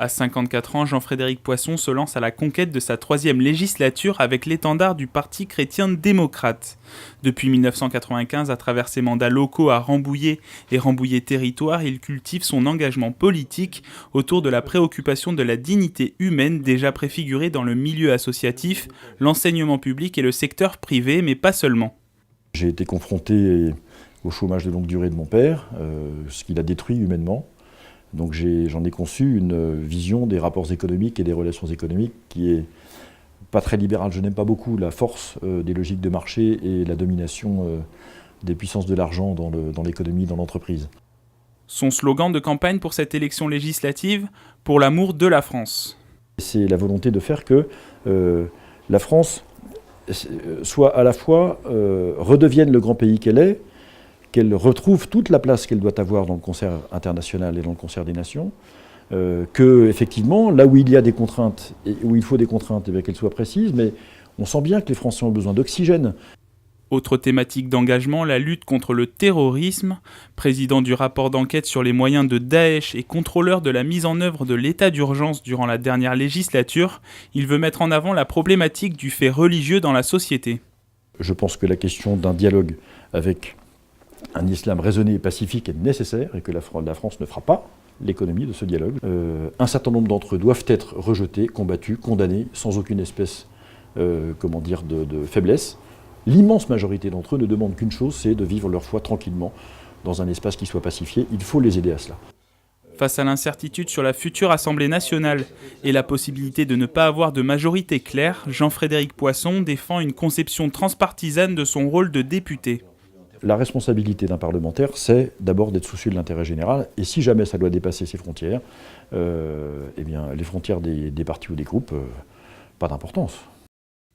À 54 ans, Jean-Frédéric Poisson se lance à la conquête de sa 3e législature avec l'étendard du Parti chrétien-démocrate. Depuis 1995, à travers ses mandats locaux à Rambouillet et Rambouillet Territoire, il cultive son engagement politique autour de la préoccupation de la dignité humaine déjà préfigurée dans le milieu associatif, l'enseignement public et le secteur privé, mais pas seulement. J'ai été confronté au chômage de longue durée de mon père, ce qu'il a détruit humainement. Donc j'en ai conçu une vision des rapports économiques et des relations économiques qui est pas très libérale. Je n'aime pas beaucoup la force des logiques de marché et la domination des puissances de l'argent dans l'économie, dans l'entreprise. Son slogan de campagne pour cette élection législative, pour l'amour de la France. C'est la volonté de faire que la France soit à la fois redevienne le grand pays qu'elle est, qu'elle retrouve toute la place qu'elle doit avoir dans le concert international et dans le concert des nations, que effectivement, là où il y a des contraintes, et où il faut des contraintes, eh bien, qu'elles soient précises, mais on sent bien que les Français ont besoin d'oxygène. Autre thématique d'engagement, la lutte contre le terrorisme. Président du rapport d'enquête sur les moyens de Daesh et contrôleur de la mise en œuvre de l'état d'urgence durant la dernière législature, il veut mettre en avant la problématique du fait religieux dans la société. Je pense que la question d'un dialogue avec un islam raisonné et pacifique est nécessaire et que la France ne fera pas l'économie de ce dialogue. Un certain nombre d'entre eux doivent être rejetés, combattus, condamnés, sans aucune espèce de faiblesse. L'immense majorité d'entre eux ne demandent qu'une chose, c'est de vivre leur foi tranquillement dans un espace qui soit pacifié. Il faut les aider à cela. Face à l'incertitude sur la future Assemblée nationale et la possibilité de ne pas avoir de majorité claire, Jean-Frédéric Poisson défend une conception transpartisane de son rôle de député. La responsabilité d'un parlementaire, c'est d'abord d'être soucieux de l'intérêt général. Et si jamais ça doit dépasser ces frontières, eh bien, les frontières des partis ou des groupes, pas d'importance.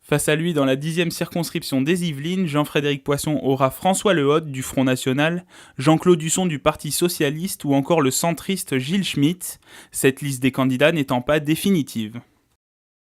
Face à lui, dans la 10e circonscription des Yvelines, Jean-Frédéric Poisson aura François Lehodt du Front National, Jean-Claude Husson du Parti Socialiste ou encore le centriste Gilles Schmitt, cette liste des candidats n'étant pas définitive.